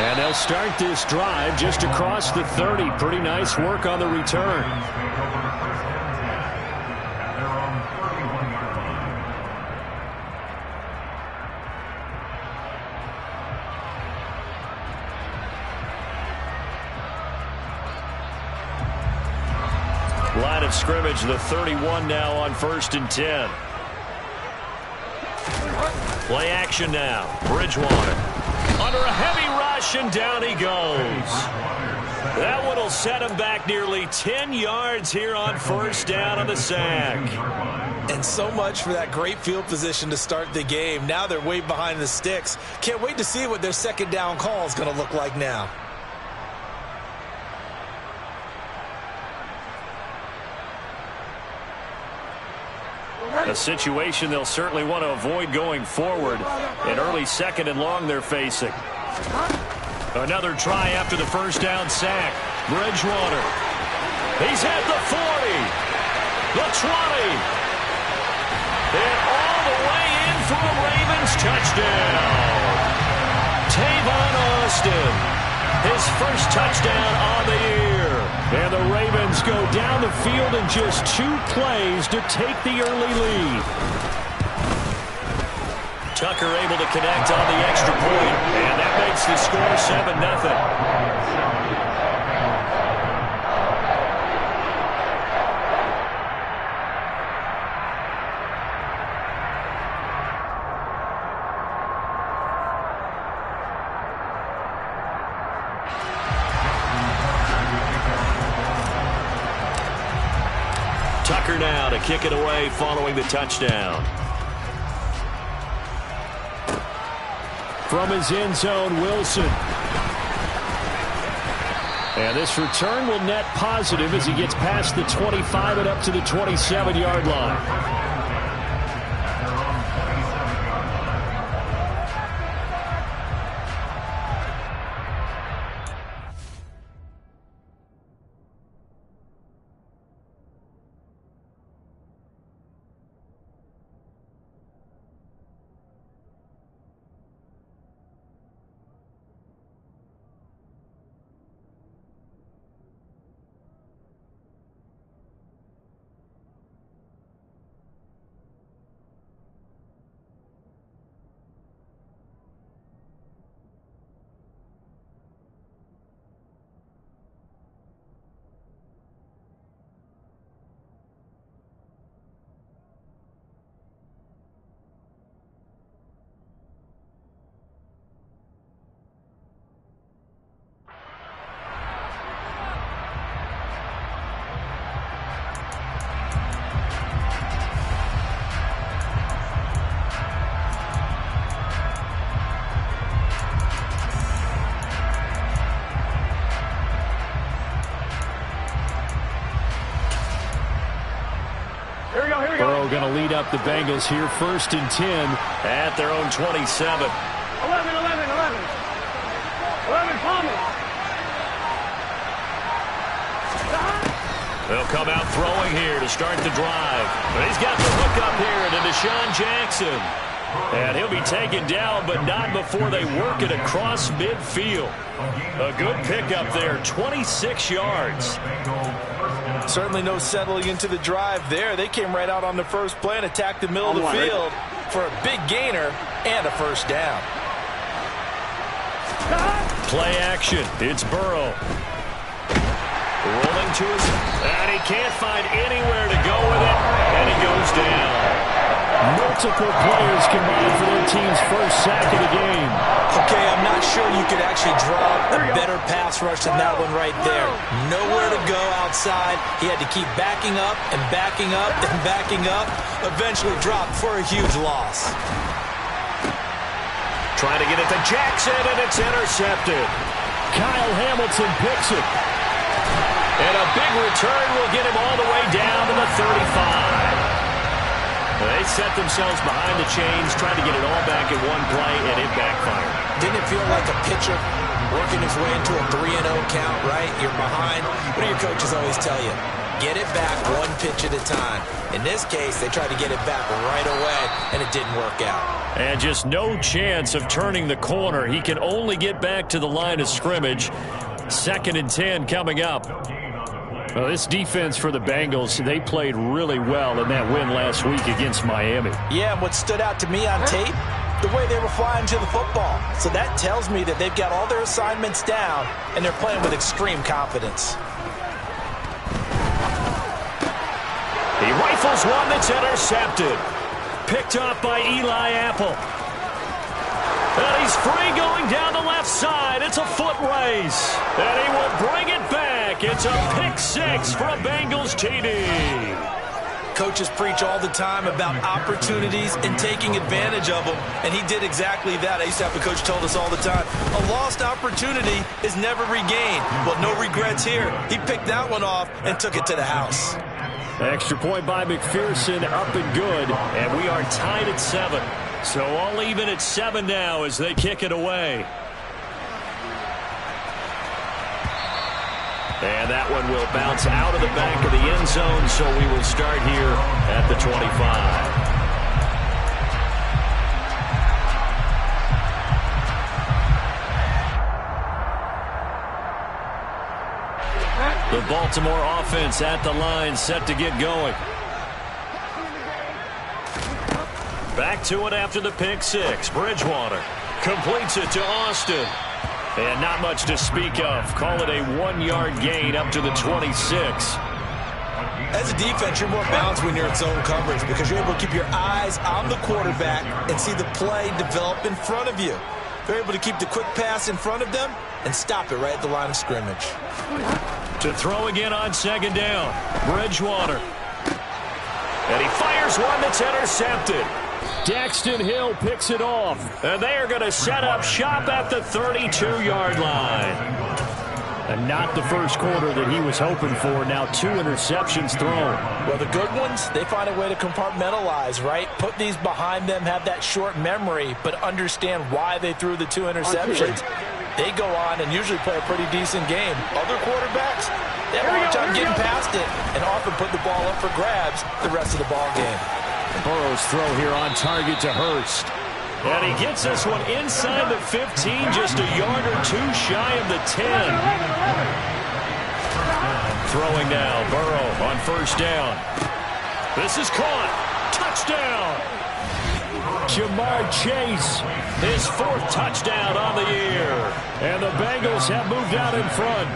And they'll start this drive just across the 30. Pretty nice work on the return. Line of scrimmage, the 31 now on 1st and 10. Play action now. Bridgewater under a heavy rush, and down he goes. That one will set him back nearly 10 yards here on 1st down on the sack. And so much for that great field position to start the game. Now they're way behind the sticks. Can't wait to see what their 2nd down call is going to look like now. A situation they'll certainly want to avoid going forward. An early 2nd and long they're facing. Another try after the 1st down sack. Bridgewater. He's at the 40. The 20. And all the way in for a Ravens touchdown. Tavon Austin. His first touchdown on the year. And the Ravens go down the field in just 2 plays to take the early lead. Tucker able to connect on the extra point, and that makes the score 7-0. Tucker now to kick it away following the touchdown. From his end zone, Wilson. And this return will net positive as he gets past the 25 and up to the 27-yard line. Burrow going to lead up the Bengals here, 1st and 10 at their own 27. 11, Palmer. They'll come out throwing here to start the drive. But he's got the hook up here to Deshaun Jackson. And he'll be taken down, but not before they work it across midfield. A good pickup there, 26 yards. Certainly no settling into the drive there. They came right out on the first play and attacked the middle of the field for a big gainer and a 1st down. Play action. It's Burrow. Rolling to his, and he can't find anywhere to go with it, and he goes down. Multiple players combined for their team's first sack of the game. Okay, I'm not sure you could actually draw a better pass rush than that one right there. Nowhere to go outside. He had to keep backing up and backing up and backing up. Eventually dropped for a huge loss. Trying to get it to Jackson, and it's intercepted. Kyle Hamilton picks it. And a big return will get him all the way down to the 35. They set themselves behind the chains, trying to get it all back in one play, and it backfired. Didn't it feel like a pitcher working his way into a 3-0 count, right? You're behind. What do your coaches always tell you? get it back one pitch at a time. In this case, they tried to get it back right away, and it didn't work out. And just no chance of turning the corner. He can only get back to the line of scrimmage. 2nd and 10 coming up. Well, this defense for the Bengals, they played really well in that win last week against Miami. Yeah, and what stood out to me on tape, the way they were flying to the football. So that tells me that they've got all their assignments down, and they're playing with extreme confidence. He rifles one that's intercepted. Picked off by Eli Apple. And he's free going down the left side. It's a foot race. And he will bring it back. It's a pick 6 for a Bengals TD. Coaches preach all the time about opportunities and taking advantage of them, and he did exactly that. I used to have a coach told us all the time, a lost opportunity is never regained. Well, no regrets here. He picked that one off and took it to the house. Extra point by McPherson, up and good, and we are tied at 7. So all even at 7 now as they kick it away. And that one will bounce out of the back of the end zone, so we will start here at the 25. The Baltimore offense at the line, set to get going. Back to it after the pick 6. Bridgewater completes it to Austin. And not much to speak of. Call it a 1-yard gain up to the 26. As a defense, you're more balanced when you're in zone coverage because you're able to keep your eyes on the quarterback and see the play develop in front of you. They're able to keep the quick pass in front of them and stop it right at the line of scrimmage. To throw again on 2nd down. Bridgewater. And he fires one that's intercepted. Daxton Hill picks it off. And they are going to set up shop at the 32-yard line. And not the first quarter that he was hoping for. Now 2 interceptions thrown. Well, the good ones, they find a way to compartmentalize, right? Put these behind them, have that short memory, but understand why they threw the 2 interceptions. They go on and usually play a pretty decent game. Other quarterbacks, they have a hard time getting past it and often put the ball up for grabs the rest of the ball game. Burrow's throw here on target to Hurst. And he gets this one inside the 15, just a yard or 2 shy of the 10. Throwing now, Burrow on 1st down. This is caught. Touchdown. Jamar Chase, his 4th touchdown on the year. And the Bengals have moved out in front.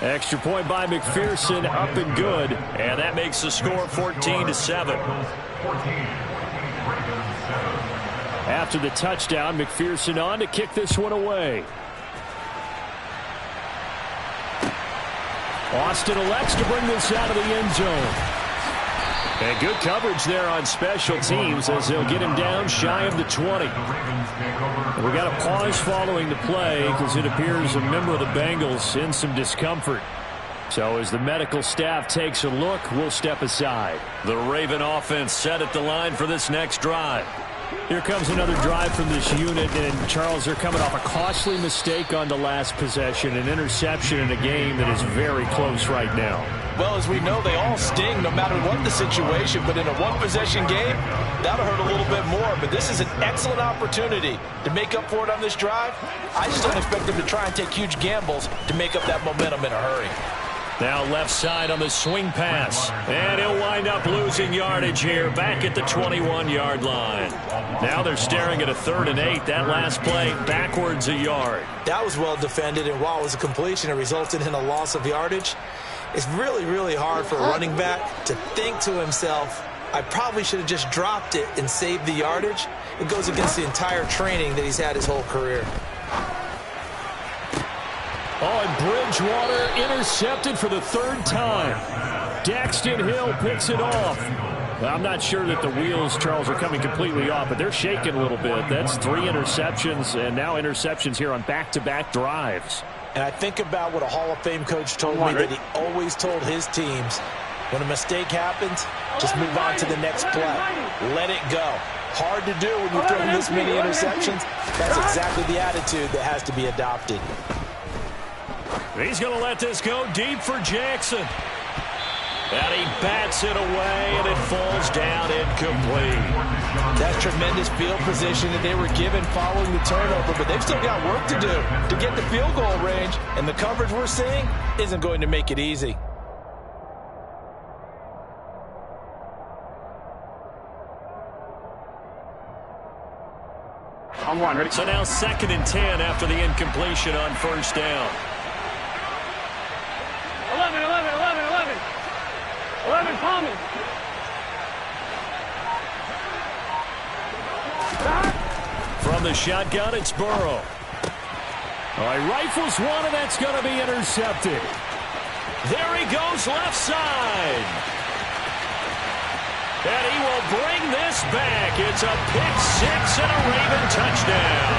Extra point by McPherson, up and good. And that makes the score 14-7. After the touchdown, McPherson on to kick this one away. Austin elects to bring this out of the end zone. And good coverage there on special teams as they'll get him down shy of the 20. We got a pause following the play because it appears a member of the Bengals in some discomfort. So as the medical staff takes a look, we'll step aside. The Raven offense set at the line for this next drive. Here comes another drive from this unit, and Charles, they're coming off a costly mistake on the last possession, an interception in a game that is very close right now. Well, as we know, they all sting no matter what the situation, but in a one-possession game, that'll hurt a little bit more. But this is an excellent opportunity to make up for it on this drive. I just don't expect them to try and take huge gambles to make up that momentum in a hurry. Now left side on the swing pass. And he'll wind up losing yardage here back at the 21-yard line. Now they're staring at a 3rd and 8. That last play backwards a yard. That was well defended, and while it was a completion, it resulted in a loss of yardage. It's really, really hard for a running back to think to himself, I probably should have just dropped it and saved the yardage. It goes against the entire training that he's had his whole career. Oh, and Bridgewater intercepted for the 3rd time. Daxton Hill picks it off. I'm not sure that the wheels, Charles, are coming completely off, but they're shaking a little bit. That's 3 interceptions, and now interceptions here on back-to-back drives. And I think about what a Hall of Fame coach told me that he always told his teams, when a mistake happens, just move on to the next play. Let it go. Hard to do when you're throwing this many interceptions. That's exactly the attitude that has to be adopted. He's going to let this go deep for Jackson. And he bats it away, and it falls down incomplete. That's tremendous field position that they were given following the turnover, but they've still got work to do to get the field goal range, and the coverage we're seeing isn't going to make it easy. On one, ready? So now 2nd and 10 after the incompletion on first down. 11, 11, 11, 11. 11, Thomas. From the shotgun, it's Burrow. All right, rifles one, and that's going to be intercepted. There he goes left side. And he will bring this back. It's a pick six and a Raven touchdown.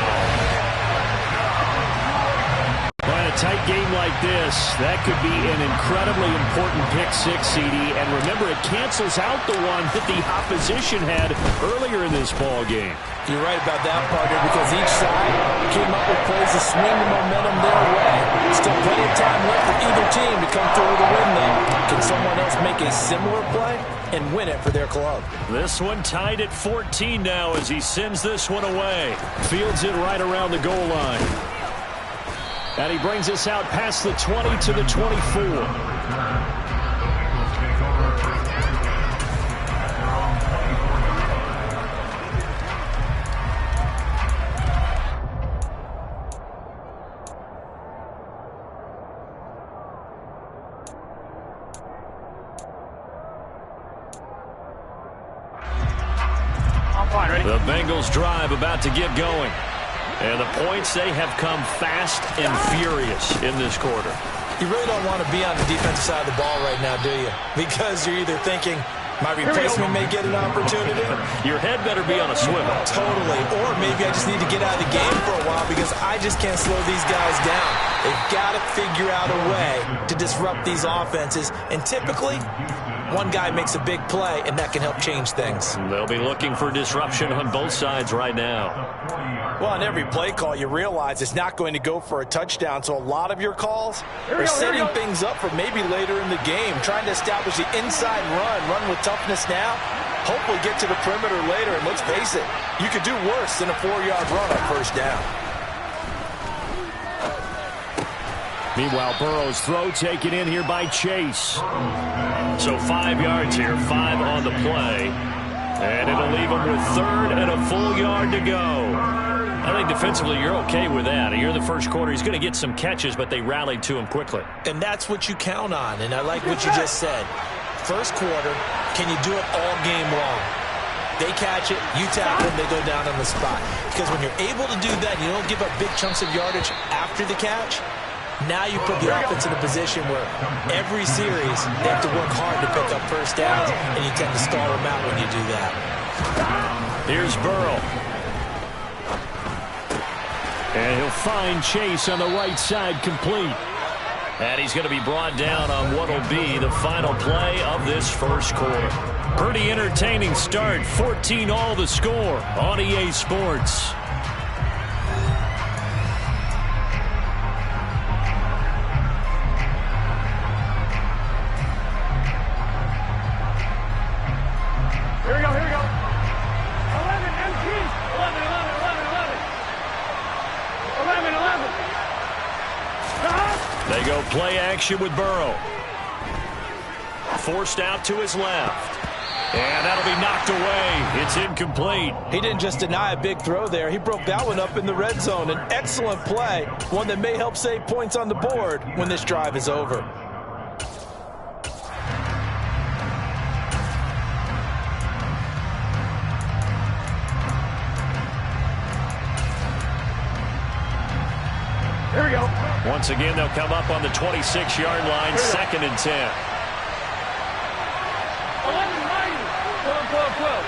Well, in a tight game like this, that could be an incredibly important pick six, CD. And remember, it cancels out the one that the opposition had earlier in this ball game. You're right about that, partner, because each side came up with plays to swing the momentum their way. Still plenty of time left for either team to come through with a win, though. Can someone else make a similar play and win it for their club? This one tied at 14 now as he sends this one away. Fields it right around the goal line. And he brings us out past the 20 to the 24. The Bengals drive about to get going. And the points, they have come fast and furious in this quarter. You really don't want to be on the defensive side of the ball right now, do you? Because you're either thinking, my replacement may get an opportunity. Your head better be on a swivel. Totally. Or maybe I just need to get out of the game for a while because I just can't slow these guys down. They've got to figure out a way to disrupt these offenses. And typically, one guy makes a big play, and that can help change things. They'll be looking for disruption on both sides right now. Well, on every play call, you realize it's not going to go for a touchdown, so a lot of your calls are setting things up for maybe later in the game, trying to establish the inside run with toughness now, hopefully get to the perimeter later, and let's face it, you could do worse than a 4-yard run on first down. Meanwhile, Burrow's throw taken in here by Chase. So 5 yards here, 5 on the play. And it'll leave him with 3rd and a full yard to go. I think defensively you're okay with that. Here in the first quarter, he's going to get some catches, but they rallied to him quickly. And that's what you count on, and I like what you just said. First quarter, can you do it all game long? They catch it, you tackle them, they go down on the spot. Because when you're able to do that, you don't give up big chunks of yardage after the catch. Now you put the offense in a position where every series they have to work hard to pick up first downs, and you tend to stall them out when you do that. Here's Burrow. And he'll find Chase on the right side complete. And he's going to be brought down on what will be the final play of this first quarter. Pretty entertaining start. 14 all the score on EA Sports. Here we go, here we go. 11, MT. 11, 11, 11, 11. 11, 11. They go play action with Burrow. Forced out to his left. And that'll be knocked away. It's incomplete. He didn't just deny a big throw there. He broke that one up in the red zone. An excellent play. One that may help save points on the board when this drive is over. Here we go. Once again, they'll come up on the 26-yard line, 2nd and 10. 11, 90. 12, 12, 12.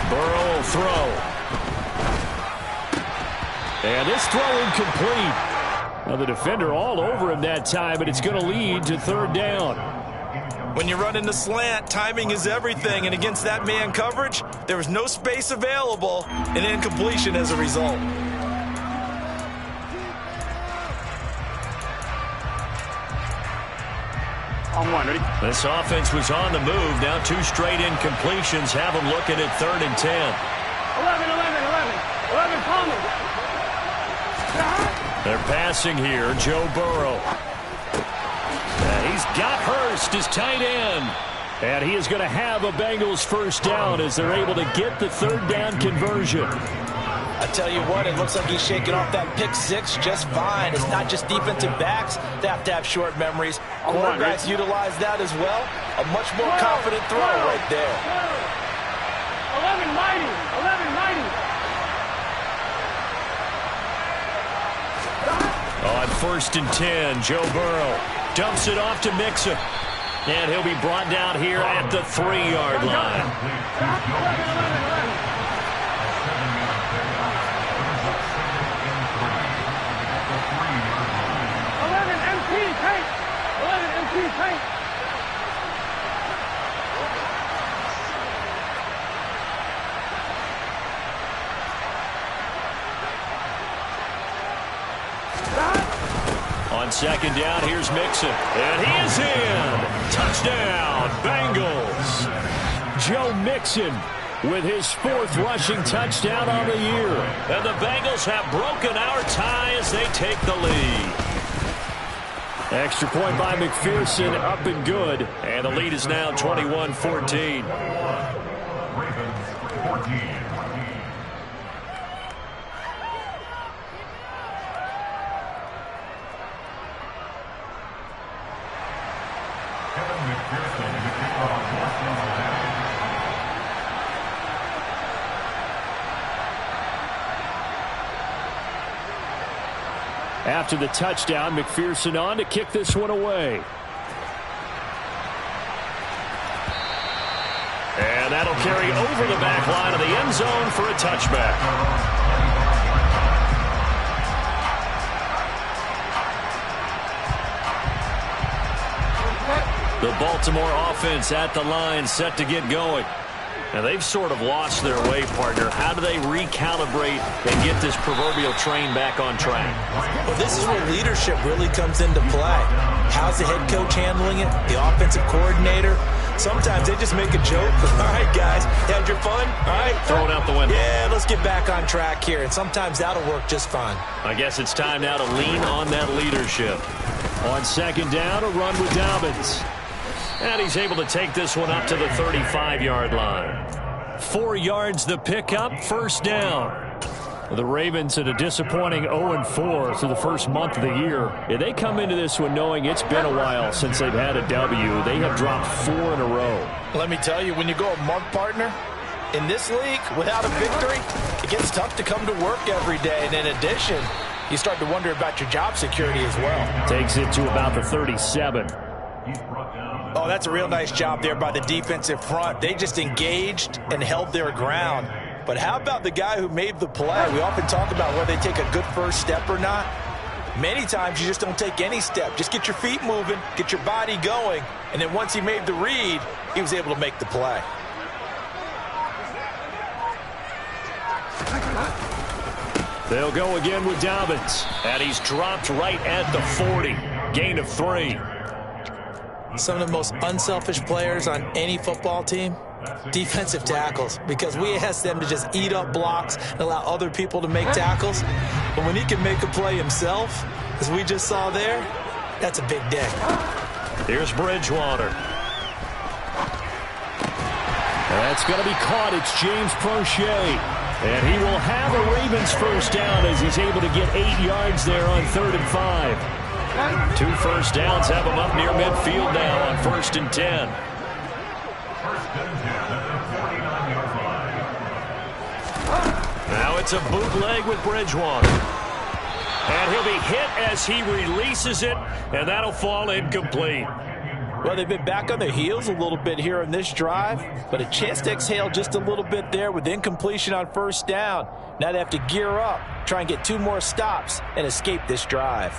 Burrow will throw. And this throw incomplete. Now the defender all over him that time, but it's going to lead to 3rd down. When you run in the slant, timing is everything, and against that man coverage, there was no space available, and incompletion as a result. On one, ready? This offense was on the move. Now 2 straight incompletions have them looking at 3rd and 10. 11, Palmer. They're passing here. Joe Burrow. And he's got Hurst, his tight end. And he is going to have a Bengals first down as they're able to get the 3rd down conversion. I tell you what, it looks like he's shaking off that pick 6 just fine. It's not just defensive backs that have to have short memories. Quarterbacks utilize that as well. A much more confident throw right there. 11 mighty. On 1st and 10, Joe Burrow dumps it off to Mixon. And he'll be brought down here at the 3-yard line. 11 MT tank. On 2nd down, here's Mixon. And he is in. Touchdown, Bengals. Joe Mixon with his 4th rushing touchdown on the year. And the Bengals have broken our tie as they take the lead. Extra point by McPherson, up and good. And the lead is now 21-14. After the touchdown, McPherson on to kick this one away. And that'll carry over the back line of the end zone for a touchback. The Baltimore offense at the line, set to get going. Now, they've sort of lost their way, partner. How do they recalibrate and get this proverbial train back on track? Well, this is where leadership really comes into play. How's the head coach handling it? The offensive coordinator? Sometimes they just make a joke. All right, guys, had your fun? All right. Throw it out the window. Yeah, let's get back on track here. And sometimes that'll work just fine. I guess it's time now to lean on that leadership. On 2nd down, a run with Dobbins. And he's able to take this one up to the 35-yard line. 4 yards the pickup, 1st down. The Ravens at a disappointing 0-4 through the first month of the year. Yeah, they come into this one knowing it's been a while since they've had a W. They have dropped 4 in a row. Let me tell you, when you go a month, partner, in this league, without a victory, it gets tough to come to work every day. And in addition, you start to wonder about your job security as well. Takes it to about the 37. Oh, that's a real nice job there by the defensive front. They just engaged and held their ground. But how about the guy who made the play? We often talk about whether they take a good first step or not. Many times you just don't take any step. Just get your feet moving, get your body going, and then once he made the read, he was able to make the play. They'll go again with Dobbins. And he's dropped right at the 40. Gain of 3. Some of the most unselfish players on any football team, defensive tackles, because we ask them to just eat up blocks and allow other people to make tackles. But when he can make a play himself, as we just saw there, that's a big day. Here's Bridgewater. That's going to be caught. It's James Prochet. And he will have a Ravens first down as he's able to get 8 yards there on 3rd and 5. 2 first downs have him up near midfield now on 1st and 10. Now it's a bootleg with Bridgewater. And he'll be hit as he releases it, and that'll fall incomplete. Well, they've been back on their heels a little bit here in this drive, but a chance to exhale just a little bit there with incompletion on 1st down. Now they have to gear up, try and get 2 more stops, and escape this drive.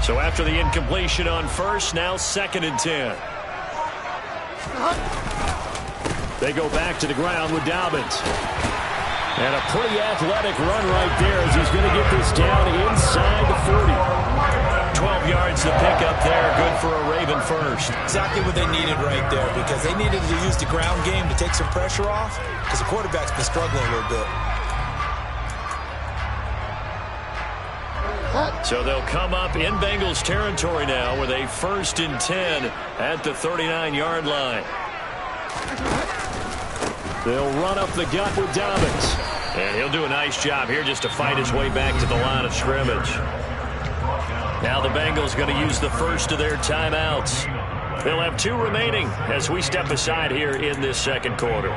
So after the incompletion on first, now 2nd and 10. They go back to the ground with Dobbins. And a pretty athletic run right there as he's going to get this down inside the 40. 12 yards to pick up there. Good for a Raven first. Exactly what they needed right there, because they needed to use the ground game to take some pressure off, because the quarterback's been struggling a little bit. So they'll come up in Bengals territory now with a 1st and 10 at the 39-yard line. They'll run up the gut with Dobbins. And he'll do a nice job here just to fight his way back to the line of scrimmage. Now the Bengals going to use the first of their timeouts. They'll have 2 remaining as we step aside here in this second quarter.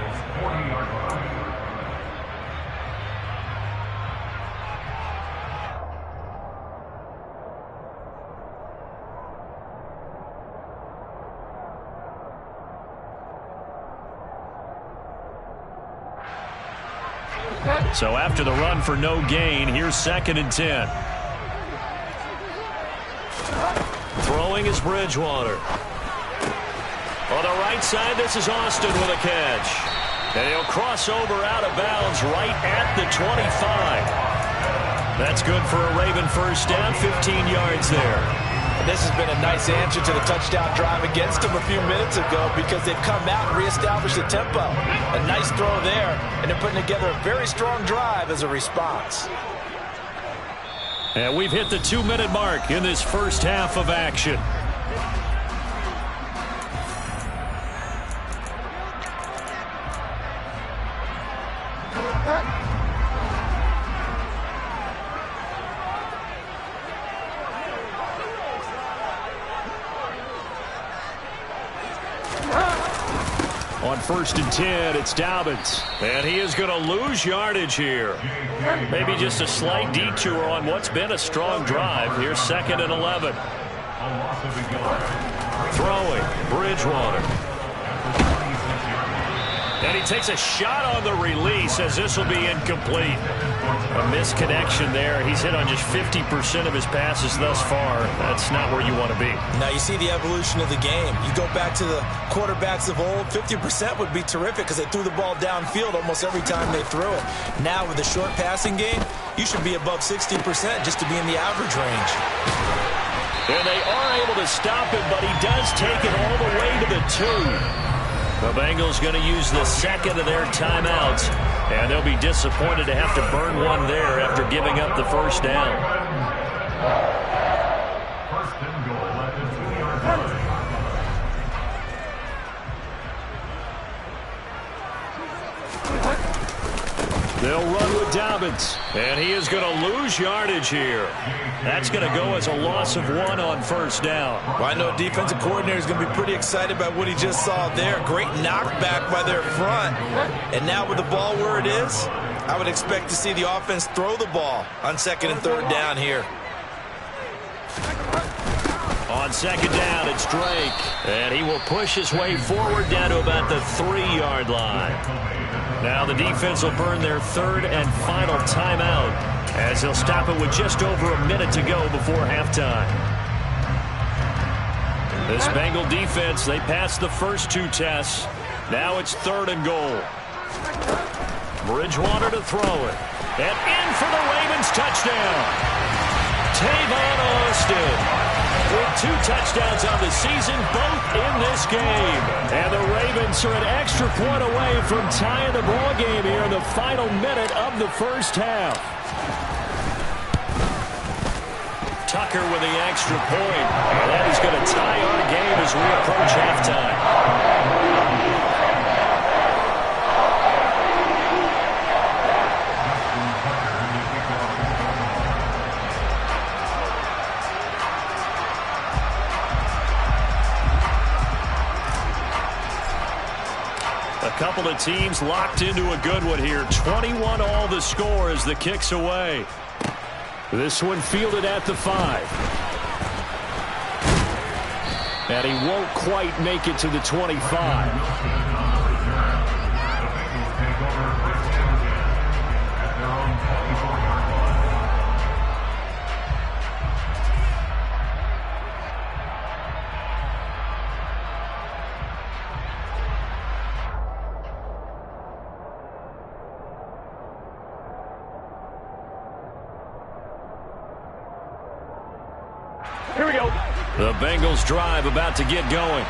So after the run for no gain, here's 2nd and 10. Throwing is Bridgewater. On the right side, this is Austin with a catch. And he'll cross over out of bounds right at the 25. That's good for a Raven first down, 15 yards there. And this has been a nice answer to the touchdown drive against them a few minutes ago, because they've come out and reestablished the tempo. A nice throw there, and they're putting together a very strong drive as a response. And we've hit the 2-minute mark in this first half of action. On 1st and 10, it's Dobbins. And he is going to lose yardage here. Maybe just a slight detour on what's been a strong drive. Here's 2nd and 11. Throwing, Bridgewater. And he takes a shot on the release as this will be incomplete. A misconnection there. He's hit on just 50% of his passes thus far. That's not where you want to be. Now you see the evolution of the game. You go back to the quarterbacks of old, 50% would be terrific because they threw the ball downfield almost every time they threw it. Now with the short passing game, you should be above 60% just to be in the average range. And they are able to stop him, but he does take it all the way to the 2. The Bengals going to use the 2nd of their timeouts, and they'll be disappointed to have to burn one there after giving up the first down. They'll run with Dobbins, and he is going to lose yardage here. That's going to go as a loss of 1 on first down. Well, I know defensive coordinator is going to be pretty excited about what he just saw there. Great knockback by their front. And now with the ball where it is, I would expect to see the offense throw the ball on 2nd and 3rd down here. On 2nd down, it's Drake. And he will push his way forward down to about the 3-yard line. Now the defense will burn their 3rd and final timeout as they'll stop it with just over a minute to go before halftime. This Bengal defense, they passed the first 2 tests. Now it's 3rd and goal. Bridgewater to throw it. And in for the Ravens touchdown. Tavon Austin with 2 touchdowns on the season, both in this game. And the Ravens are an extra point away from tying the ball game here in the final minute of the first half. Tucker with the extra point. And that is going to tie our game as we approach halftime. A couple of teams locked into a good one here. 21 all the score as the kick's away. This one fielded at the 5. And he won't quite make it to the 25. Here we go. The Bengals drive about to get going.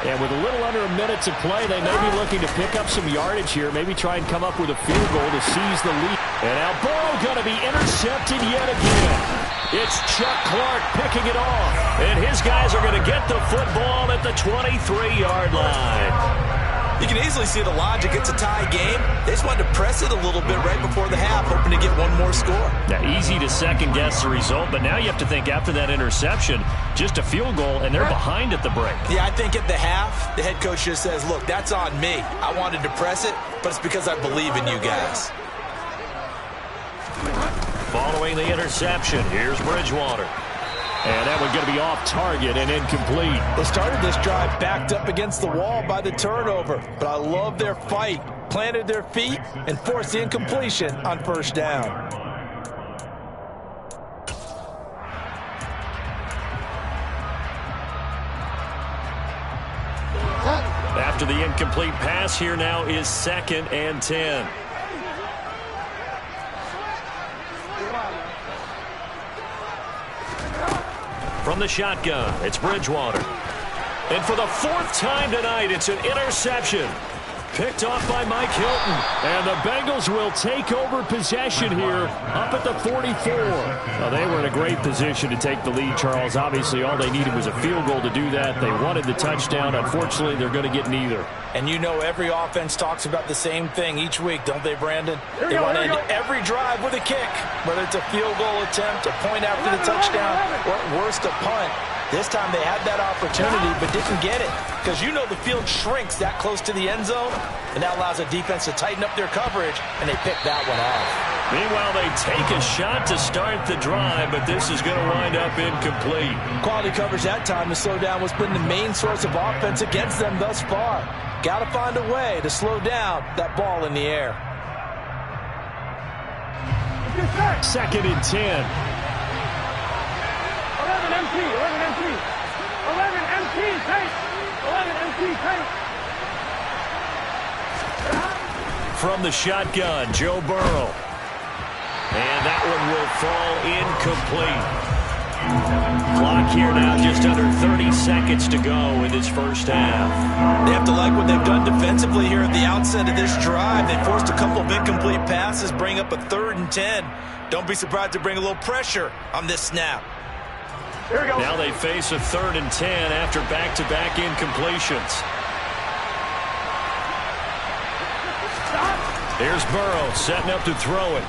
And with a little under a minute to play, they may be looking to pick up some yardage here, maybe try and come up with a field goal to seize the lead. And now Burrow going to be intercepted yet again. It's Chuck Clark picking it off. And his guys are going to get the football at the 23-yard line. You can easily see the logic. It's a tie game. They just wanted to press it a little bit right before the half, hoping to get one more score. Now, easy to second-guess the result, but now you have to think after that interception, just a field goal, and they're behind at the break. Yeah, I think at the half, the head coach just says, look, that's on me. I wanted to press it, but it's because I believe in you guys. Following the interception, here's Bridgewater. And that one's going to be off target and incomplete. They started this drive backed up against the wall by the turnover, but I love their fight. Planted their feet and forced the incompletion on first down. After the incomplete pass, here now is 2nd and 10. From the shotgun, it's Bridgewater. And for the 4th time tonight, it's an interception. Picked off by Mike Hilton. And the Bengals will take over possession here up at the 44. Well, they were in a great position to take the lead, Charles. Obviously, all they needed was a field goal to do that. They wanted the touchdown. Unfortunately, they're going to get neither. And you know every offense talks about the same thing each week, don't they, Brandon? They want to end every drive with a kick, whether it's a field goal attempt, a point after the touchdown, or at worst, a punt. This time they had that opportunity but didn't get it because you know the field shrinks that close to the end zone, and that allows the defense to tighten up their coverage, and they pick that one off. Meanwhile, they take a shot to start the drive, but this is going to wind up incomplete. Quality coverage that time to slow down what's been the main source of offense against them thus far. Got to find a way to slow down that ball in the air. 2nd and 10. 11 MT, 11 MT. 11 MT, take. 11 MT, take. From the shotgun, Joe Burrow. And that one will fall incomplete. Clock here now just under 30 seconds to go in this first half. They have to like what they've done defensively here at the outset of this drive. They forced a couple of incomplete passes, bring up a 3rd and 10. Don't be surprised to bring a little pressure on this snap. Now they face a 3rd and 10 after back-to-back incompletions. Here's Burrow setting up to throw it.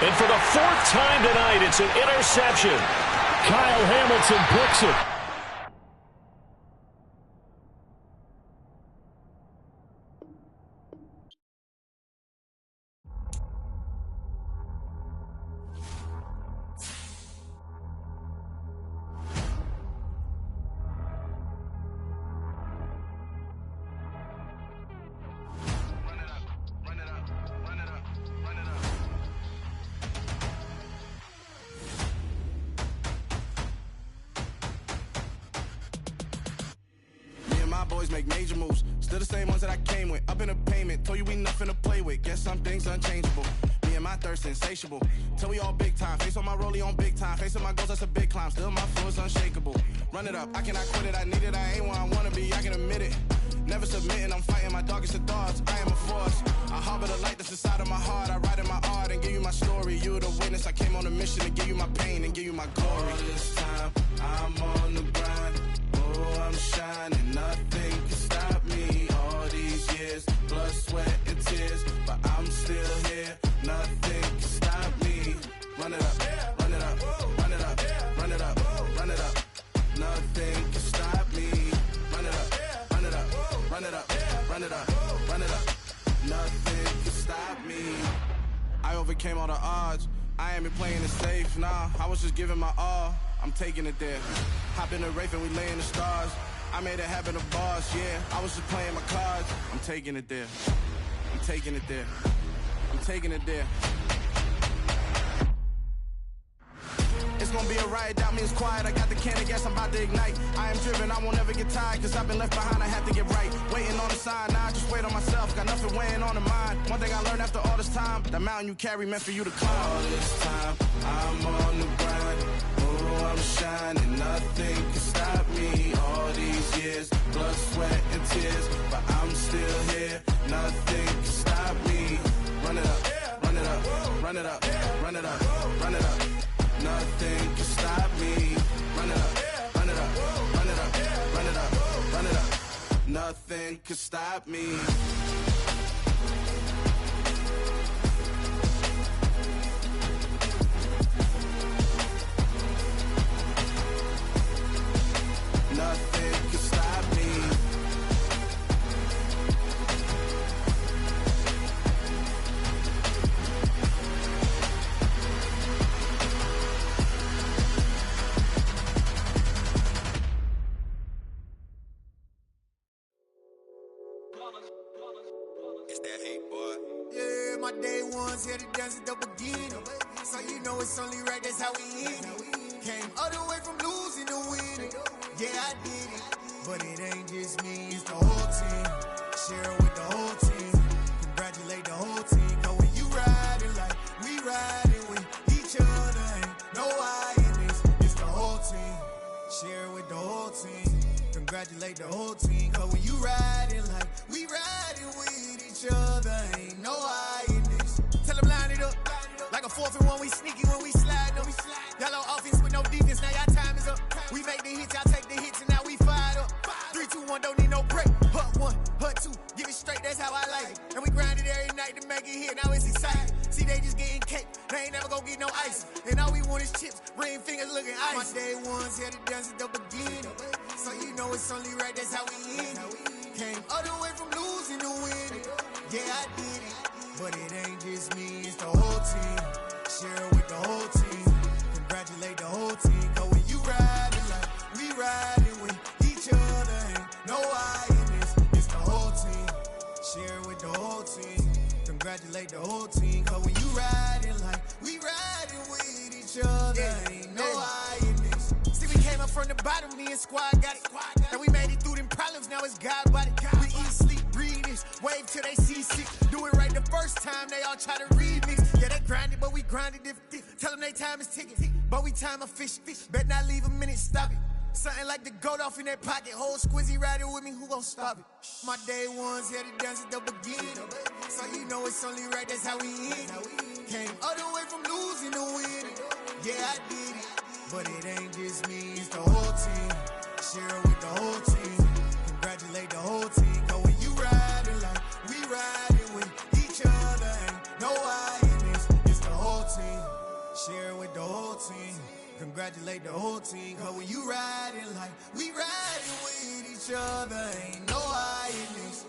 And for the 4th time tonight, it's an interception. Kyle Hamilton picks it. Boys make major moves, still the same ones that I came with. Up in a payment, told you we nothing to play with. Guess some things unchangeable. Me and my thirst insatiable. Till we all big time. Face on my rollie on big time. Facing my goals, that's a big climb. Still my flow is unshakable. Run it up, I cannot quit it. I need it, I ain't where I wanna be. I can admit it. Never submitting, I'm fighting my darkest of thoughts. I am a force. I harbor the light that's inside of my heart. I write in my art and give you my story. You the witness. I came on a mission to give you my pain and give you my glory. All this time, I'm on the grind. Oh, I'm shining. Nothing can stop me. All these years, blood, sweat, and tears, but I'm still here. Nothing can stop me. Run it up, run it up, run it up, run it up, run it up. Nothing can stop me. Run it up, run it up, run it up, run it up, run it up. Nothing can stop me. I overcame all the odds. I ain't been playing it safe, nah. I was just giving my all. I'm taking it there. Hop in the Wraith and we lay in the stars. I made it happen, the boss, yeah. I was just playing my cards. I'm taking it there. I'm taking it there. I'm taking it there. It's gonna be a riot, doubt me it's quiet. I got the can of gas, I'm about to ignite. I am driven, I won't ever get tired, cause I've been left behind, I have to get right. Waiting on the sign, now I just wait on myself. Got nothing weighing on the mind. One thing I learned after all this time, the mountain you carry meant for you to climb. All this time, I'm on the grind. Oh, I'm shining, nothing can stop me. All these years, blood, sweat, and tears, but I'm still here. Nothing can stop me. Run it up, run it up, run it up, run it up, run it up. Nothing can stop me. Run it up, run it up, run it up, run it up, run it up. Nothing can stop me. Nothing can stop me. It's that hate, boy. Yeah, my day ones here to dance at the beginning. So you know it's only right, that's how we end it. Came all the way from losing to winning. Yeah, I did it. But it ain't just me, it's the whole team. Share it with the whole team. Congratulate the whole team. Cause when you riding like we riding with each other, ain't no I in this. It's the whole team. Share it with the whole team. Congratulate the whole team. Cause when you riding like we riding with each other, ain't no I in this. Tell them line it up. Like a 4th and 1, we sneaky when we slide. No, we slide. Y'all on offense with no defense, now y'all time is up. We make the hits, y'all take the hits, and now we fired up. 3, 2, 1, don't need no break. Hut 1, hut 2, give it straight, that's how I like it. And we grind it every night to make it here, now it's exciting. See, they just getting cake, they ain't never gonna get no ice. And all we want is chips, ring fingers looking ice. My day ones here to dance at the beginning. So you know it's only right, that's how we end it. Came all the way from losing to winning. Yeah, I did it. But it ain't just me, it's the whole team. Share it with the whole team. Congratulate the whole team. Cause when you riding like we riding with each other, ain't no I in this. It's the whole team. Share it with the whole team. Congratulate the whole team. Cause when you riding like we riding with each other, ain't no I in this. See, we came up from the bottom, me and squad got it. And we made it through them problems, now it's God body. We eat, sleep, breathe this, wave till they see sick. Do it right the first time, they all try to remix. Yeah, they grinded, but we grinded different. Tell them they time is ticking, but we time a fish. Bet not leave a minute, stop it. Something like the goat off in their pocket. Whole squizzy riding with me, who gon' stop it? My day ones here to dance at the beginning. So you know it's only right, that's how we end it. Came all the way from losing to winning. Yeah, I did it. But it ain't just me, it's the whole team. Share it with the whole team. Congratulate the whole team. Cause when you riding like we riding with each other, ain't no I in this. It's the whole team. Share it with the whole team. Congratulate the whole team. Cause when you riding like we riding with each other, ain't no I in this.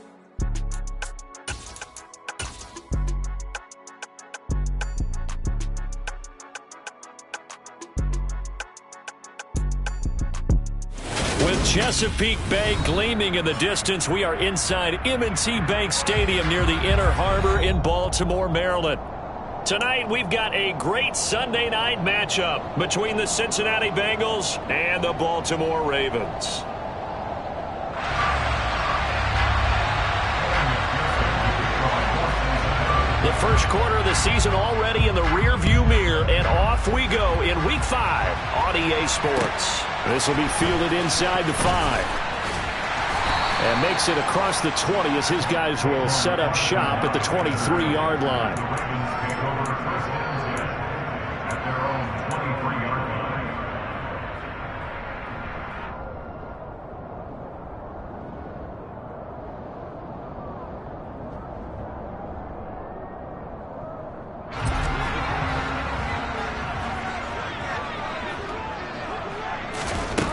With Chesapeake Bay gleaming in the distance, we are inside M&T Bank Stadium near the Inner Harbor in Baltimore, Maryland. Tonight, we've got a great Sunday night matchup between the Cincinnati Bengals and the Baltimore Ravens. The first quarter of the season already in the rearview mirror, and off we go in Week 5 on EA Sports. This will be fielded inside the 5. And makes it across the 20 as his guys will set up shop at the 23-yard line.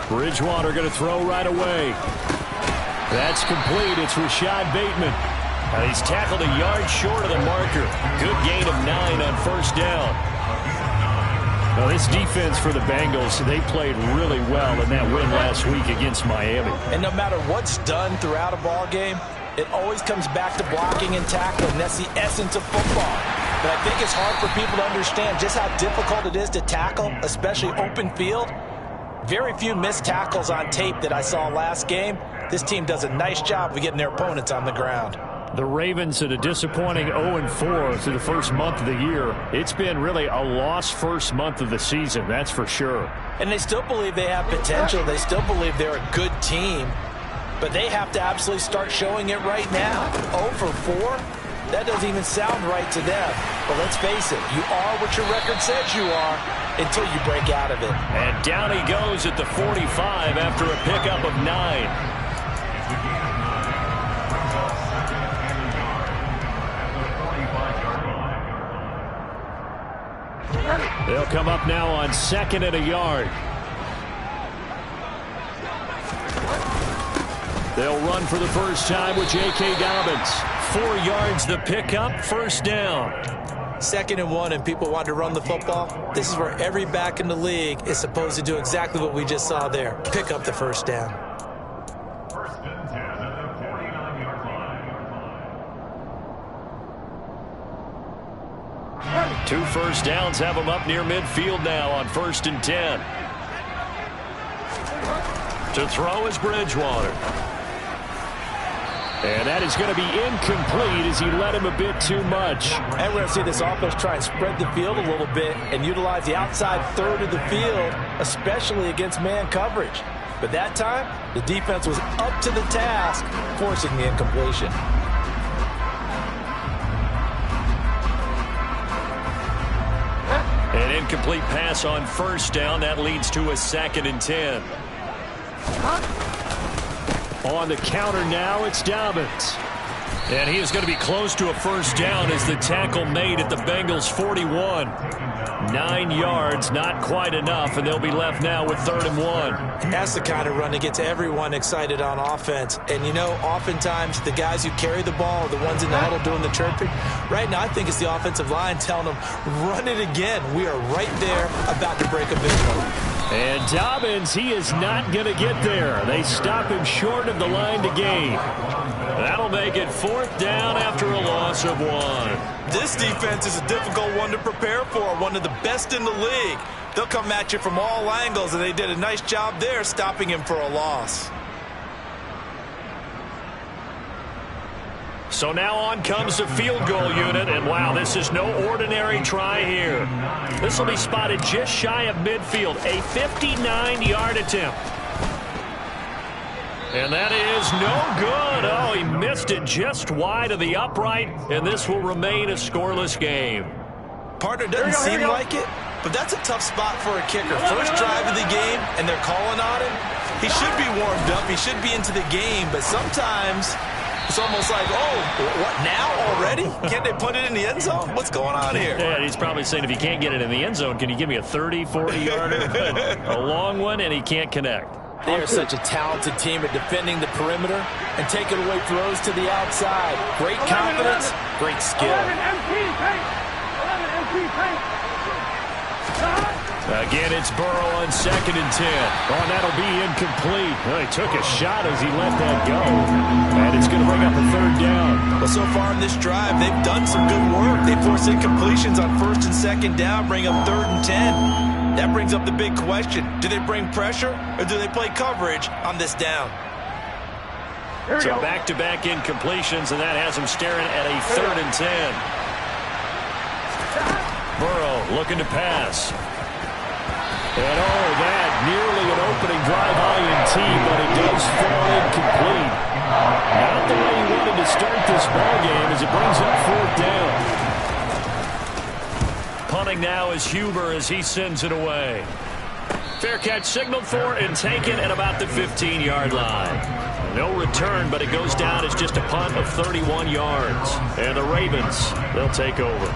Bridgewater going to throw right away. That's complete. It's Rashad Bateman. And he's tackled a yard short of the marker. Good gain of 9 on first down. Now, this defense for the Bengals, they played really well in that win last week against Miami. And no matter what's done throughout a ball game, it always comes back to blocking and tackling. That's the essence of football. But I think it's hard for people to understand just how difficult it is to tackle, especially open field. Very few missed tackles on tape that I saw last game. This team does a nice job of getting their opponents on the ground. The Ravens at a disappointing 0-4 through the first month of the year. It's been really a lost first month of the season, that's for sure. And they still believe they have potential. They still believe they're a good team. But they have to absolutely start showing it right now. 0-4? That doesn't even sound right to them. But let's face it, you are what your record says you are until you break out of it. And down he goes at the 45 after a pickup of 9. They'll come up now on 2nd and a yard. They'll run for the first time with J.K. Dobbins. 4 yards the pickup, first down. 2nd and 1, and people want to run the football. This is where every back in the league is supposed to do exactly what we just saw there. Pick up the first down. First and 10 at the 49-yard line. 2 first downs have them up near midfield now on 1st and 10. To throw is Bridgewater. And that is going to be incomplete as he led him a bit too much. And we're going to see this offense try and spread the field a little bit and utilize the outside third of the field, especially against man coverage. But that time, the defense was up to the task, forcing the incompletion. An incomplete pass on first down. That leads to a 2nd and 10. On the counter now, it's Dobbins. And he is going to be close to a first down as the tackle made at the Bengals' 41. 9 yards, not quite enough, and they'll be left now with 3rd and 1. That's the kind of run that gets everyone excited on offense. And, you know, oftentimes the guys who carry the ball are the ones in the huddle doing the chirping. Right now, I think it's the offensive line telling them, run it again. We are right there about to break a big one. And Dobbins, he is not going to get there. They stop him short of the line to gain. That'll make it 4th down after a loss of 1. This defense is a difficult one to prepare for, one of the best in the league. They'll come at you from all angles, and they did a nice job there stopping him for a loss. So now on comes the field goal unit, and wow, this is no ordinary try here. This will be spotted just shy of midfield, a 59-yard attempt. And that is no good. Oh, he missed it just wide of the upright, and this will remain a scoreless game. Partner doesn't seem like it, but that's a tough spot for a kicker. First drive of the game, and they're calling on him. He should be warmed up. He should be into the game, but sometimes it's almost like, oh, what, now already? Can't they put it in the end zone? What's going on here? Yeah, he's probably saying, if you can't get it in the end zone, can you give me a 30, 40-yarder? A long one, and he can't connect. They are such a talented team at defending the perimeter and taking away throws to the outside. Great confidence, great skill. 11 MP paint. Again, it's Burrow on 2nd and 10. Oh, that'll be incomplete. Well, he took a shot as he let that go. And it's going to bring up a 3rd down. Well, so far in this drive, they've done some good work. They forced incompletions on 1st and 2nd down, bring up 3rd and 10. That brings up the big question. Do they bring pressure or do they play coverage on this down? So back-to-back incompletions, and that has him staring at a 3rd and 10. Burrow looking to pass. And oh, that nearly an opening drive INT, but it does fall incomplete. Not the way he wanted to start this ballgame as it brings up 4th down. Punting now is Huber as he sends it away. Fair catch signaled for and taken at about the 15-yard line. No return, but it goes down as just a punt of 31 yards. And the Ravens, they'll take over.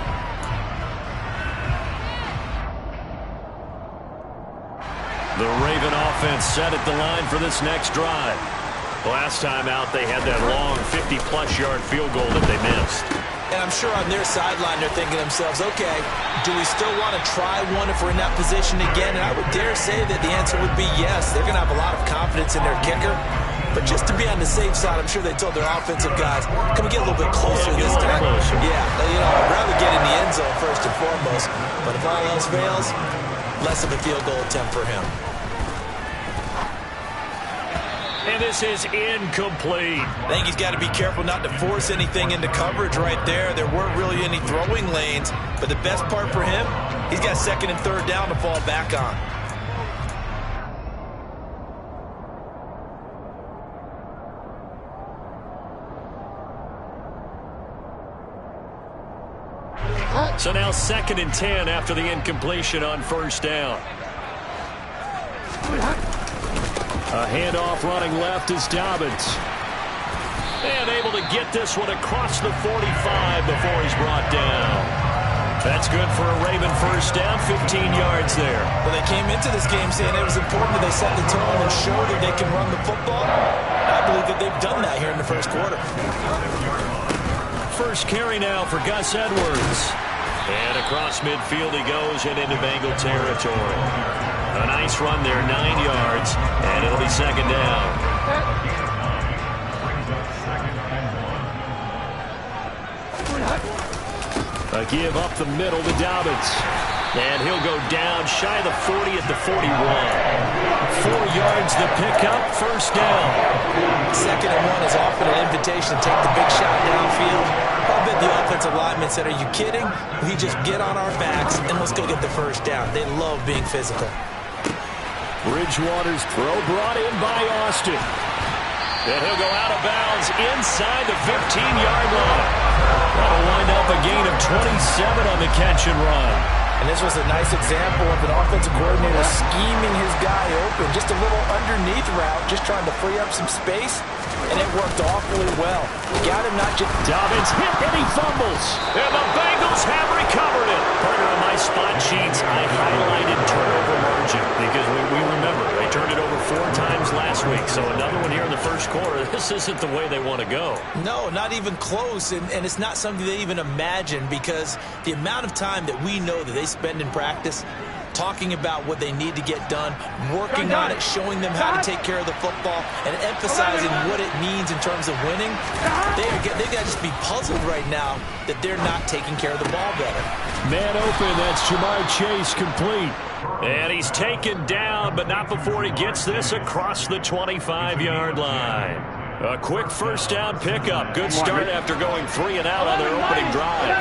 The Raven offense set at the line for this next drive. Last time out, they had that long 50-plus yard field goal that they missed. And I'm sure on their sideline, they're thinking to themselves, okay, do we still want to try one if we're in that position again? And I would dare say that the answer would be yes. They're going to have a lot of confidence in their kicker. But just to be on the safe side, I'm sure they told their offensive guys, can we get a little bit closer this time? Yeah, you know, I'd rather get in the end zone first and foremost. But if all else fails, less of a field goal attempt for him. And this is incomplete. I think he's got to be careful not to force anything into coverage right there. There weren't really any throwing lanes. But the best part for him, he's got second and third down to fall back on. So now 2nd and 10 after the incompletion on first down. A handoff running left is Dobbins. And able to get this one across the 45 before he's brought down. That's good for a Raven first down, 15 yards there. Well, they came into this game saying it was important that they set the tone and show that they can run the football. I believe that they've done that here in the first quarter. First carry now for Gus Edwards. And across midfield he goes and into Bengal territory. A nice run there, 9 yards, and it'll be second down. A give up the middle to Dobbins. And he'll go down shy of the 40 at the 41. 4 yards the pickup, first down. 2nd and 1 is often an invitation to take the big shot downfield. I bet the offensive linemen said, are you kidding? We just get on our backs and let's go get the first down. They love being physical. Bridgewater's throw brought in by Austin. And he'll go out of bounds inside the 15-yard line. That'll wind up a gain of 27 on the catch and run. And this was a nice example of an offensive coordinator scheming his guy open. Just a little underneath route, just trying to free up some space. And it worked awfully well. Got him not just... Dobbins hit and he fumbles. And the Bengals have recovered it. Partner, on my spot sheets, I highlighted turnover margin because we remember they turned it over 4 times last week. So another one here in the first quarter. This isn't the way they want to go. No, not even close. And it's not something they even imagine because the amount of time that we know that they spend in practice talking about what they need to get done, working on it, showing them how to take care of the football, and emphasizing what it means in terms of winning. They've got to just be puzzled right now that they're not taking care of the ball better. Man open, that's Jamar Chase complete. And he's taken down, but not before he gets this across the 25-yard line. A quick first down pickup. Good start after going 3 and out on their opening drive.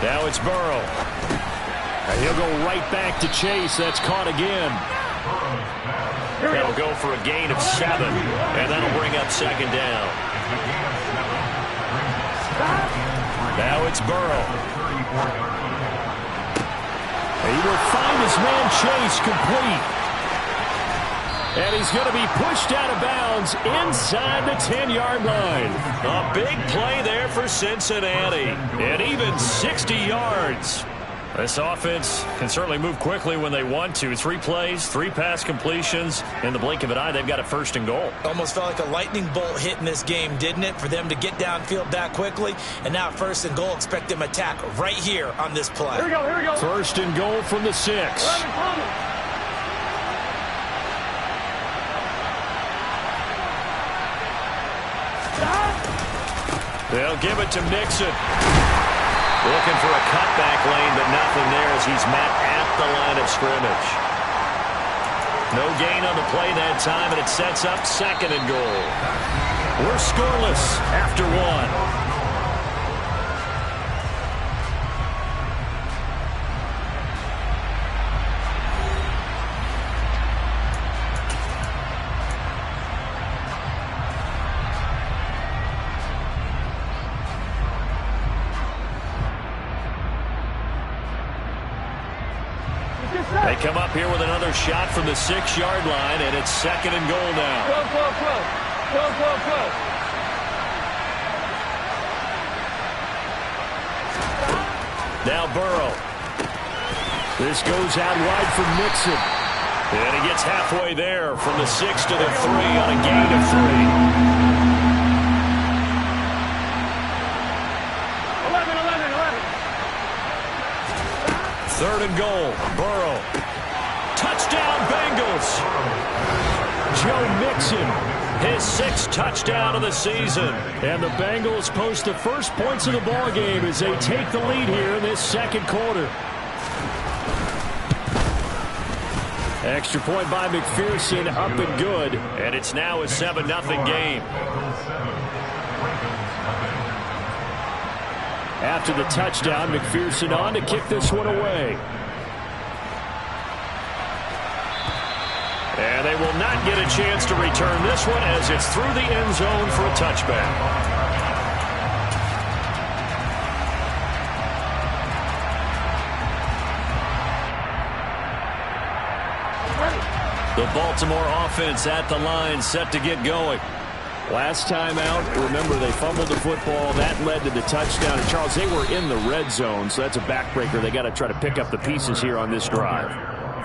Now it's Burrow. And he'll go right back to Chase. That's caught again. That'll go for a gain of 7. And that'll bring up second down. Now it's Burrow. He will find his man Chase complete. And he's going to be pushed out of bounds inside the 10-yard line. A big play there for Cincinnati. And even 60 yards. This offense can certainly move quickly when they want to. 3 plays, 3 pass completions. In the blink of an eye, they've got a first and goal. Almost felt like a lightning bolt hit in this game, didn't it? For them to get downfield that quickly. And now first and goal, expect them to attack right here on this play. Here we go, here we go. First and goal from the 6. They'll give it to Mixon. Looking for a cutback lane, but nothing there as he's met at the line of scrimmage. No gain on the play that time, and it sets up second and goal. We're scoreless after 1. They come up here with another shot from the 6-yard line, and it's second and goal now. Go. Now Burrow. This goes out wide for Mixon. And he gets halfway there from the 6 to the 3 on a gain of 3. 3rd and goal. Burrow. Touchdown, Bengals. Joe Mixon, his 6th touchdown of the season. And the Bengals post the first points of the ballgame as they take the lead here in this second quarter. Extra point by McPherson, up and good. And it's now a 7-0 game. After the touchdown, McPherson on to kick this one away. And they will not get a chance to return this one as it's through the end zone for a touchback. The Baltimore offense at the line, set to get going. Last time out, remember, they fumbled the football. That led to the touchdown. And, Charles, they were in the red zone, so that's a backbreaker. They got to try to pick up the pieces here on this drive.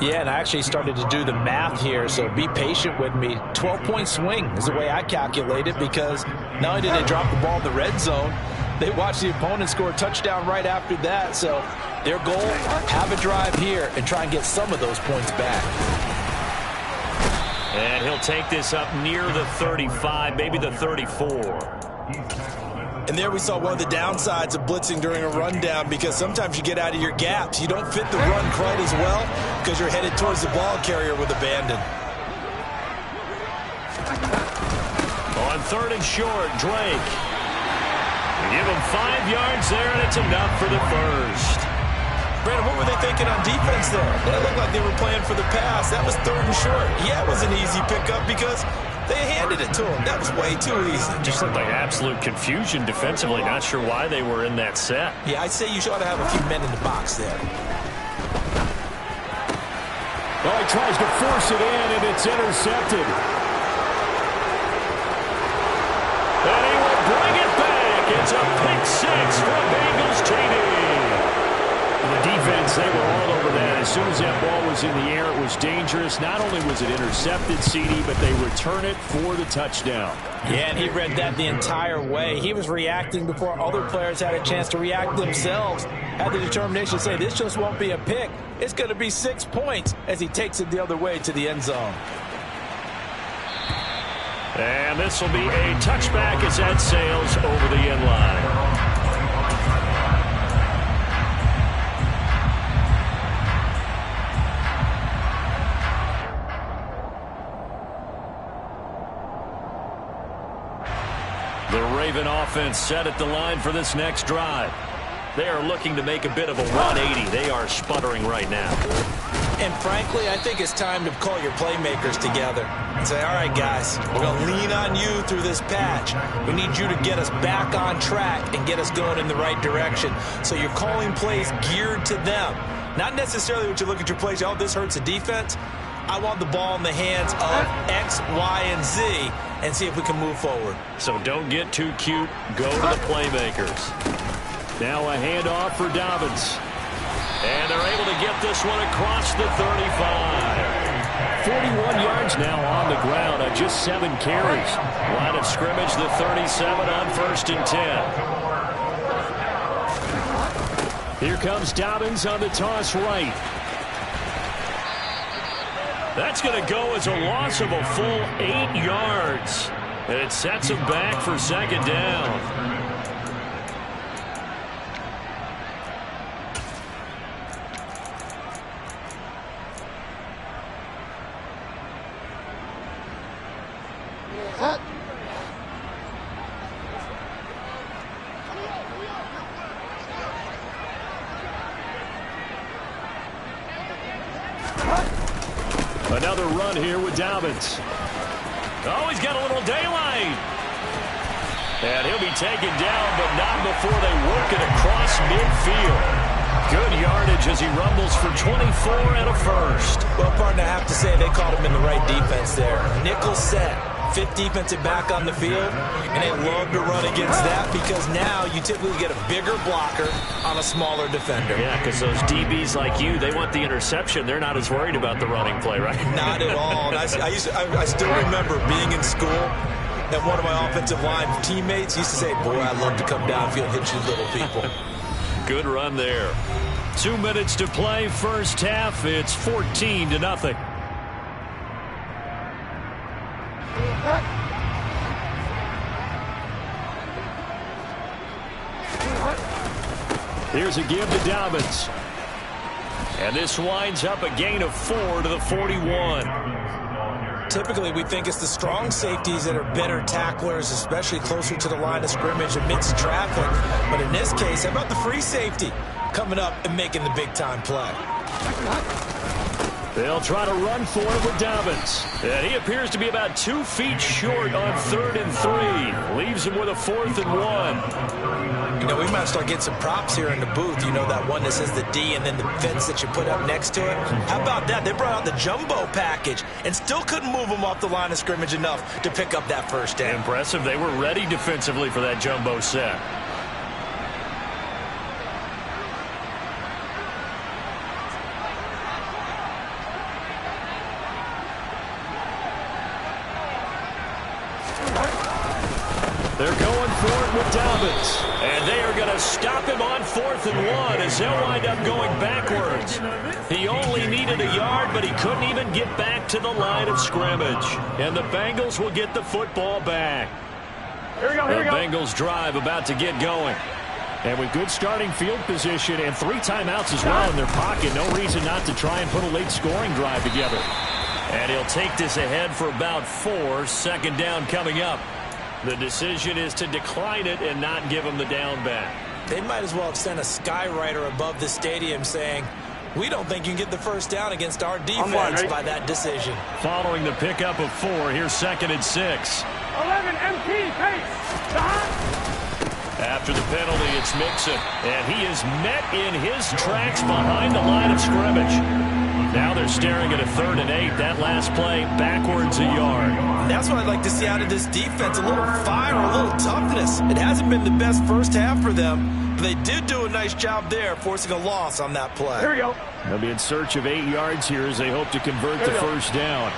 Yeah, and I actually started to do the math here, so be patient with me. 12-point swing is the way I calculate it, because not only did they drop the ball in the red zone, they watched the opponent score a touchdown right after that. So their goal, have a drive here and try and get some of those points back. And he'll take this up near the 35, maybe the 34. And there we saw one of the downsides of blitzing during a rundown, because sometimes you get out of your gaps. You don't fit the run quite as well because you're headed towards the ball carrier with abandon. On 3rd and short, Drake. Give him 5 yards there, and it's enough for the first. Brandon, what were they thinking on defense there? It looked like they were playing for the pass. That was 3rd and short. Yeah, it was an easy pickup because they handed it to him. That was way too easy. Just looked like absolute confusion defensively. Not sure why they were in that set. Yeah, I'd say you ought to have a few men in the box there. Well, he tries to force it in, and it's intercepted. And he will bring it back. It's a pick 6 for Bengals TD. The defense, they were all over that. As soon as that ball was in the air, it was dangerous. Not only was it intercepted, CD, but they return it for the touchdown. Yeah, and he read that the entire way. He was reacting before other players had a chance to react themselves. Had the determination to say, this just won't be a pick. It's going to be 6 points as he takes it the other way to the end zone. And this will be a touchback as that sails over the end line. The Raven offense set at the line for this next drive. They are looking to make a bit of a 180. They are sputtering right now. And frankly, I think it's time to call your playmakers together and say, all right, guys, we're going to lean on you through this patch. We need you to get us back on track and get us going in the right direction. So you're calling plays geared to them. Not necessarily what you look at your plays, oh, this hurts the defense. I want the ball in the hands of X, Y, and Z and see if we can move forward. So don't get too cute. Go to the playmakers. Now a handoff for Dobbins. And they're able to get this one across the 35. 41 yards now on the ground on just 7 carries. Line of scrimmage, the 37 on 1st and 10. Here comes Dobbins on the toss right. That's going to go as a loss of a full 8 yards. And it sets him back for 2nd down. Another run here with Dobbins. Oh, he's got a little daylight. And he'll be taken down, but not before they work it across midfield. Good yardage as he rumbles for 24 and a first. Well, partner, I have to say they caught him in the right defense there. Nickel set. 5th defensive back on the field, and they love to run against that because now you typically get a bigger blocker on a smaller defender. Yeah, because those DBs like you, they want the interception. They're not as worried about the running play, right? Not at all. And I still remember being in school, and one of my offensive line teammates used to say, boy, I love to come downfield and hit you little people. Good run there. 2 minutes to play, first half. It's 14-0. Here's a give to Dobbins. And this winds up a gain of 4 to the 41. Typically, we think it's the strong safeties that are better tacklers, especially closer to the line of scrimmage amidst traffic. But in this case, how about the free safety coming up and making the big-time play? They'll try to run for it with Dobbins. And he appears to be about 2 feet short on 3rd and 3. Leaves him with a 4th and 1. You know, we might start getting some props here in the booth. You know, that one that says the D and then the fence that you put up next to it. How about that? They brought out the jumbo package and still couldn't move them off the line of scrimmage enough to pick up that first down. Impressive. They were ready defensively for that jumbo set. They're going for it with Dobbins. And they are going to stop him on 4th and 1 as they'll wind up going backwards. He only needed a yard, but he couldn't even get back to the line of scrimmage. And the Bengals will get the football back. Here we go, here we The go. Bengals drive about to get going. And with good starting field position and 3 timeouts as well in their pocket, no reason not to try and put a late scoring drive together. And he'll take this ahead for about 4. 2nd down coming up. The decision is to decline it and not give him the down back. They might as well have sent a skywriter above the stadium saying, we don't think you can get the first down against our defense by that decision. Following the pickup of 4, here's 2nd and 6. 11 MT, pace. After the penalty, it's Mixon. And he is met in his tracks behind the line of scrimmage. Now they're staring at a 3rd and 8. That last play, backwards a yard. And that's what I'd like to see out of this defense, a little fire, a little toughness. It hasn't been the best first half for them, but they did do a nice job there, forcing a loss on that play. Here we go. They'll be in search of 8 yards here as they hope to convert the first down.